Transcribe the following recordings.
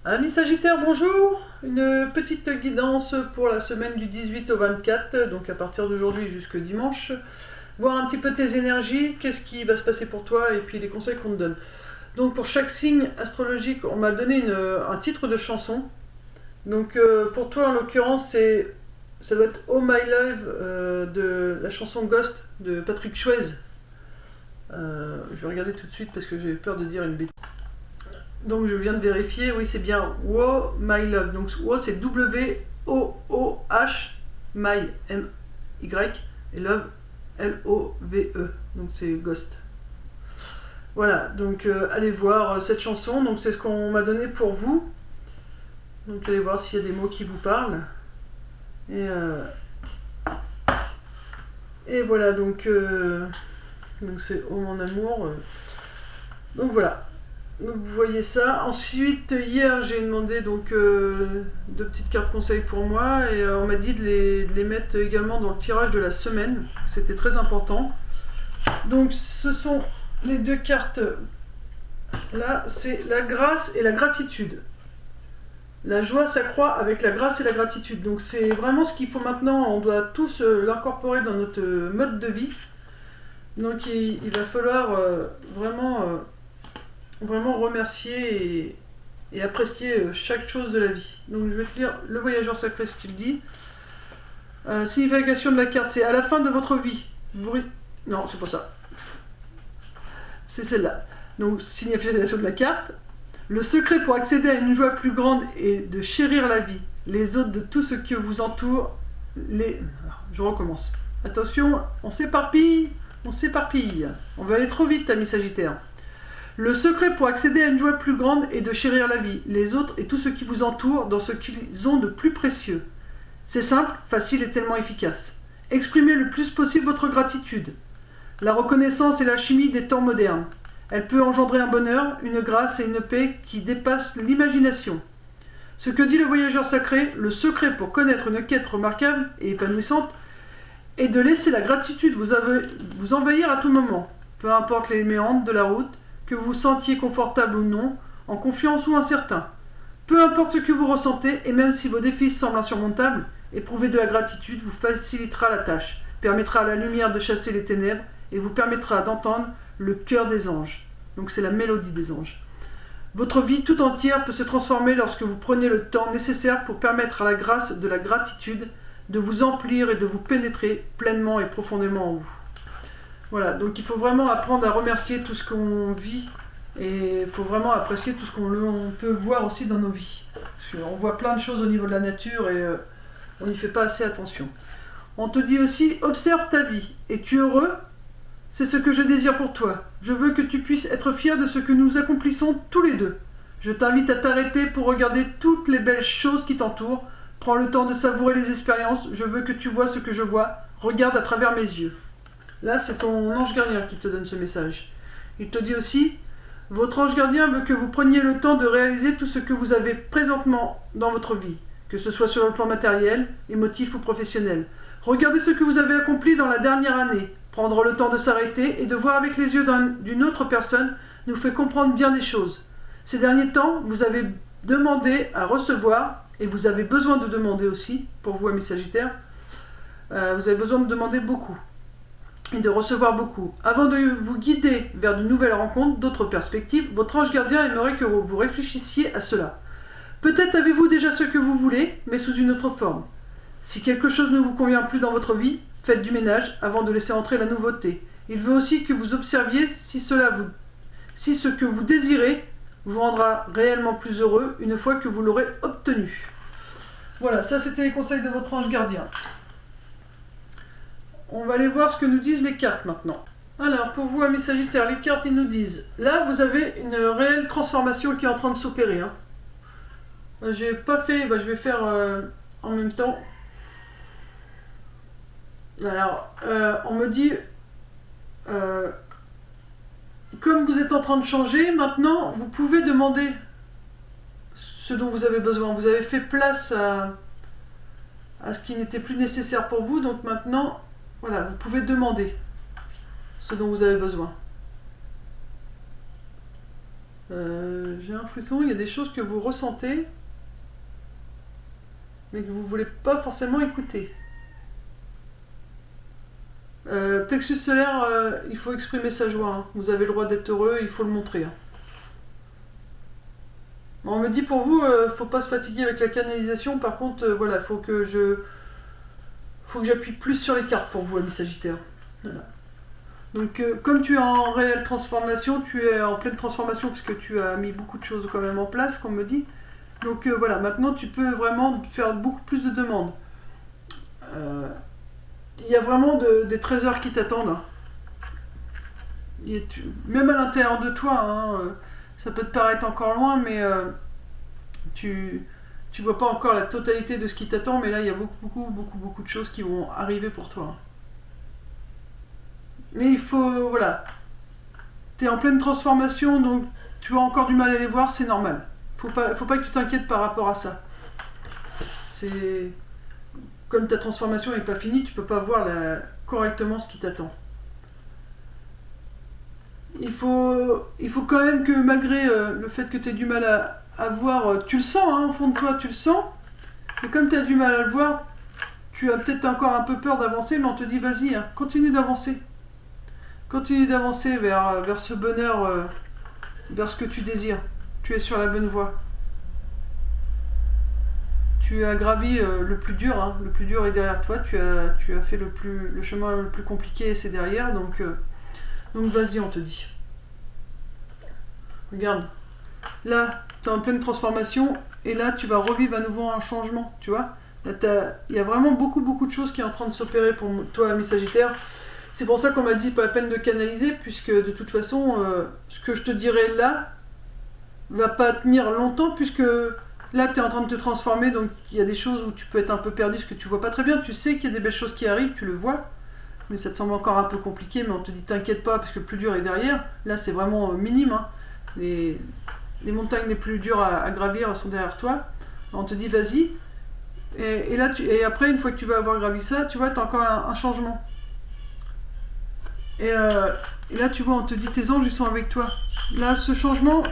Amis Sagittaire, bonjour! Une petite guidance pour la semaine du 18 au 24, donc à partir d'aujourd'hui jusqu'au dimanche. Voir un petit peu tes énergies, qu'est-ce qui va se passer pour toi et puis les conseils qu'on te donne. Donc pour chaque signe astrologique, on m'a donné un titre de chanson. Donc pour toi en l'occurrence, ça doit être Oh My Love de la chanson Ghost de Patrick Swayze. Je vais regarder tout de suite parce que j'ai peur de dire une bêtise. Donc je viens de vérifier, oui c'est bien Wo My Love. Donc Wo c'est W-O-O-H, My M-Y, et Love L-O-V-E. Donc c'est Ghost. Voilà, donc allez voir cette chanson, donc c'est ce qu'on m'a donné pour vous. Donc allez voir s'il y a des mots qui vous parlent. Et voilà, donc c'est Oh mon amour. Donc voilà. Donc vous voyez ça. Ensuite, hier, j'ai demandé donc deux petites cartes conseils pour moi et on m'a dit de les mettre également dans le tirage de la semaine. C'était très important. Donc ce sont les deux cartes. Là, c'est la grâce et la gratitude. La joie s'accroît avec la grâce et la gratitude. Donc c'est vraiment ce qu'il faut maintenant. On doit tous l'incorporer dans notre mode de vie. Donc il va falloir vraiment remercier et apprécier chaque chose de la vie. Donc je vais te lire le voyageur sacré ce qu'il dit. Signification de la carte, c'est à la fin de votre vie. Non, c'est pas ça. C'est celle-là. Donc signification de la carte. Le secret pour accéder à une joie plus grande est de chérir la vie, les autres, de tout ce qui vous entoure. Je recommence. Attention, on s'éparpille. On va aller trop vite, ami Sagittaire. Le secret pour accéder à une joie plus grande est de chérir la vie, les autres et tout ce qui vous entoure dans ce qu'ils ont de plus précieux. C'est simple, facile et tellement efficace. Exprimez le plus possible votre gratitude. La reconnaissance est l'alchimie des temps modernes. Elle peut engendrer un bonheur, une grâce et une paix qui dépassent l'imagination. Ce que dit le voyageur sacré, le secret pour connaître une quête remarquable et épanouissante est de laisser la gratitude vous envahir à tout moment, peu importe les méandres de la route, que vous vous sentiez confortable ou non, en confiance ou incertain. Peu importe ce que vous ressentez, et même si vos défis semblent insurmontables, éprouver de la gratitude vous facilitera la tâche, permettra à la lumière de chasser les ténèbres et vous permettra d'entendre le cœur des anges. Donc c'est la mélodie des anges. Votre vie tout entière peut se transformer lorsque vous prenez le temps nécessaire pour permettre à la grâce de la gratitude de vous emplir et de vous pénétrer pleinement et profondément en vous. Voilà, donc il faut vraiment apprendre à remercier tout ce qu'on vit et il faut vraiment apprécier tout ce qu'on peut voir aussi dans nos vies. Parce qu'on voit plein de choses au niveau de la nature et on n'y fait pas assez attention. On te dit aussi, observe ta vie. Es-tu heureux? C'est ce que je désire pour toi. Je veux que tu puisses être fier de ce que nous accomplissons tous les deux. Je t'invite à t'arrêter pour regarder toutes les belles choses qui t'entourent. Prends le temps de savourer les expériences. Je veux que tu vois ce que je vois. Regarde à travers mes yeux. Là, c'est ton ange gardien qui te donne ce message. Il te dit aussi, votre ange gardien veut que vous preniez le temps de réaliser tout ce que vous avez présentement dans votre vie, que ce soit sur le plan matériel, émotif ou professionnel. Regardez ce que vous avez accompli dans la dernière année. Prendre le temps de s'arrêter et de voir avec les yeux d'une autre personne nous fait comprendre bien des choses. Ces derniers temps, vous avez demandé à recevoir, et vous avez besoin de demander aussi, pour vous, amis Sagittaires, vous avez besoin de demander beaucoup et de recevoir beaucoup. Avant de vous guider vers de nouvelles rencontres, d'autres perspectives, votre ange gardien aimerait que vous réfléchissiez à cela. Peut-être avez-vous déjà ce que vous voulez, mais sous une autre forme. Si quelque chose ne vous convient plus dans votre vie, faites du ménage avant de laisser entrer la nouveauté. Il veut aussi que vous observiez si ce que vous désirez vous rendra réellement plus heureux une fois que vous l'aurez obtenu. Voilà, ça c'était les conseils de votre ange gardien. On va aller voir ce que nous disent les cartes maintenant. Alors, pour vous, amis Sagittaires, les cartes, ils nous disent, là, vous avez une réelle transformation qui est en train de s'opérer. Hein. J'ai pas fait, je vais faire en même temps. Alors, on me dit, comme vous êtes en train de changer, maintenant, vous pouvez demander ce dont vous avez besoin. Vous avez fait place à ce qui n'était plus nécessaire pour vous, donc maintenant, voilà, vous pouvez demander ce dont vous avez besoin. J'ai un frisson, il y a des choses que vous ressentez, mais que vous voulez pas forcément écouter. Plexus solaire, il faut exprimer sa joie. Hein. Vous avez le droit d'être heureux, il faut le montrer. Hein. On me dit pour vous, faut pas se fatiguer avec la canalisation. Par contre, voilà, faut que j'appuie plus sur les cartes pour vous, ami Sagittaire. Voilà. Donc, comme tu es en réelle transformation, tu es en pleine transformation puisque tu as mis beaucoup de choses quand même en place, comme on me dit. Donc voilà, maintenant tu peux vraiment faire beaucoup plus de demandes. Il y a vraiment des trésors qui t'attendent. Hein. Même à l'intérieur de toi, hein, ça peut te paraître encore loin, mais tu vois pas encore la totalité de ce qui t'attend, mais là il y a beaucoup de choses qui vont arriver pour toi. Mais il faut, voilà, tu es en pleine transformation, donc tu as encore du mal à les voir, c'est normal. Faut pas que tu t'inquiètes par rapport à ça. C'est comme ta transformation n'est pas finie, tu peux pas voir correctement ce qui t'attend. Il faut quand même que malgré le fait que tu aies du mal à voir, tu le sens, hein, au fond de toi, tu le sens. Et comme tu as du mal à le voir, tu as peut-être encore un peu peur d'avancer, mais on te dit vas-y, hein, continue d'avancer. Continue d'avancer vers ce bonheur, vers ce que tu désires. Tu es sur la bonne voie. Tu as gravi le plus dur, hein. Le plus dur est derrière toi. Tu as fait le chemin le plus compliqué, c'est derrière. Donc vas-y, on te dit. Regarde. Là, tu es en pleine transformation. Et là, tu vas revivre à nouveau un changement. Tu vois. Il y a vraiment beaucoup de choses qui sont en train de s'opérer pour toi, ami Sagittaire. C'est pour ça qu'on m'a dit pas la peine de canaliser. Puisque de toute façon, ce que je te dirai là va pas tenir longtemps. Puisque là, tu es en train de te transformer, donc il y a des choses où tu peux être un peu perdu, parce que tu vois pas très bien. Tu sais qu'il y a des belles choses qui arrivent, tu le vois, mais ça te semble encore un peu compliqué, mais on te dit t'inquiète pas, parce que le plus dur est derrière. Là, c'est vraiment minime. Hein. Les montagnes les plus dures à gravir sont derrière toi. On te dit vas-y. Et là, et après, une fois que tu vas avoir gravi ça, tu vois, tu as encore un changement. Et là, tu vois, on te dit tes anges, ils sont avec toi. Là, ce changement...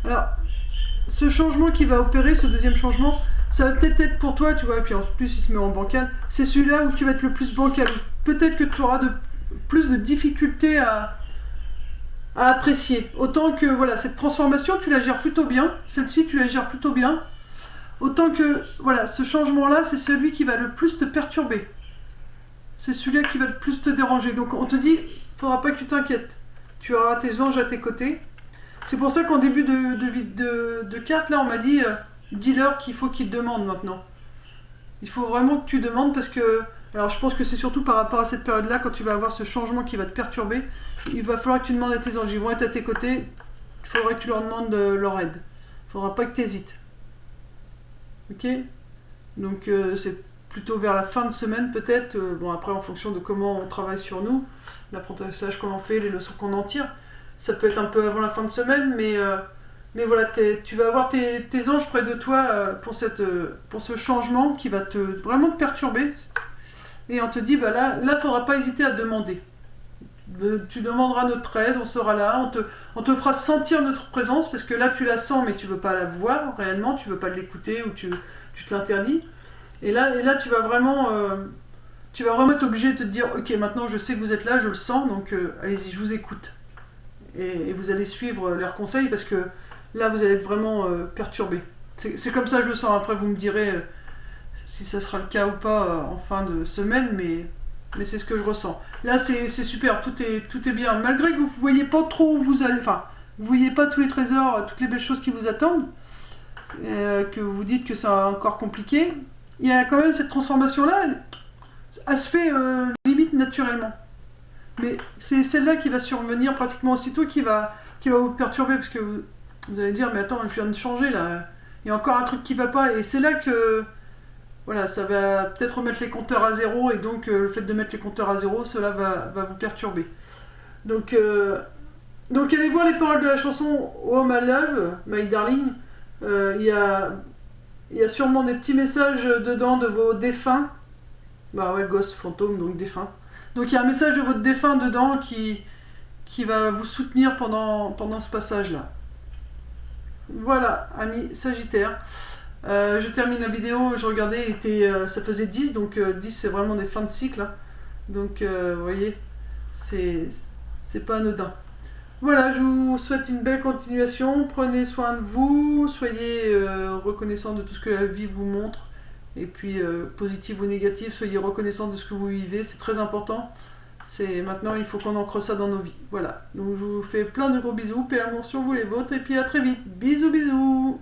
Alors... Ce changement qui va opérer, ce deuxième changement, ça va peut-être être pour toi, tu vois, et puis en plus il se met en bancal. C'est celui-là où tu vas être le plus bancal. Peut-être que tu auras plus de difficultés à apprécier. Autant que, voilà, cette transformation, tu la gères plutôt bien. Celle-ci, tu la gères plutôt bien. Autant que, voilà, ce changement-là, c'est celui qui va le plus te perturber. C'est celui-là qui va le plus te déranger. Donc on te dit, faudra pas que tu t'inquiètes. Tu auras tes anges à tes côtés. C'est pour ça qu'en début de carte, là, on m'a dit, dis-leur qu'il faut qu'ils demandent maintenant. Il faut vraiment que tu demandes parce que... Alors je pense que c'est surtout par rapport à cette période-là, quand tu vas avoir ce changement qui va te perturber, il va falloir que tu demandes à tes anges. Ils vont être à tes côtés, il faudra que tu leur demandes leur aide. Il ne faudra pas que tu hésites. Ok? Donc c'est plutôt vers la fin de semaine peut-être. Bon, après en fonction de comment on travaille sur nous, l'apprentissage qu'on en fait, les leçons qu'on en tire. Ça peut être un peu avant la fin de semaine, mais voilà, tu vas avoir tes anges près de toi pour ce changement qui va vraiment te perturber. Et on te dit, bah là, faudra pas hésiter à demander. Tu demanderas notre aide, on sera là, on te fera sentir notre présence, parce que là tu la sens, mais tu veux pas la voir réellement, tu veux pas l'écouter ou tu te l'interdis. Et là tu vas vraiment être obligé de te dire, ok, maintenant je sais que vous êtes là, je le sens, donc allez-y, je vous écoute. Et vous allez suivre leurs conseils parce que là vous allez être vraiment perturbé. C'est comme ça je le sens. Après vous me direz si ça sera le cas ou pas en fin de semaine, mais c'est ce que je ressens. Là c'est super, tout est bien. Malgré que vous ne voyez pas trop où vous allez, enfin vous voyez pas tous les trésors, toutes les belles choses qui vous attendent, que vous vous dites que c'est encore compliqué, il y a quand même cette transformation là, elle se fait limite naturellement. Mais c'est celle-là qui va survenir pratiquement aussitôt qui va vous perturber parce que vous allez dire mais attends, je viens de changer là, il y a encore un truc qui va pas, et c'est là que voilà, ça va peut-être remettre les compteurs à zéro, et donc le fait de mettre les compteurs à zéro, cela va vous perturber. Donc allez voir les paroles de la chanson Oh My Love, My Darling. Il y a sûrement des petits messages dedans de vos défunts. Bah ouais, ghost, fantôme, donc défunt. Donc il y a un message de votre défunt dedans qui va vous soutenir pendant ce passage-là. Voilà, amis Sagittaire. Je termine la vidéo, je regardais, ça faisait 10, donc 10 c'est vraiment des fins de cycle, hein. Donc vous voyez, c'est c'est pas anodin. Voilà, je vous souhaite une belle continuation, prenez soin de vous, soyez reconnaissants de tout ce que la vie vous montre, et puis positif ou négatif, soyez reconnaissants de ce que vous vivez, c'est très important. C'est maintenant, il faut qu'on ancre ça dans nos vies. Voilà, donc je vous fais plein de gros bisous, paix amour sur vous les vôtres, et puis à très vite. Bisous bisous.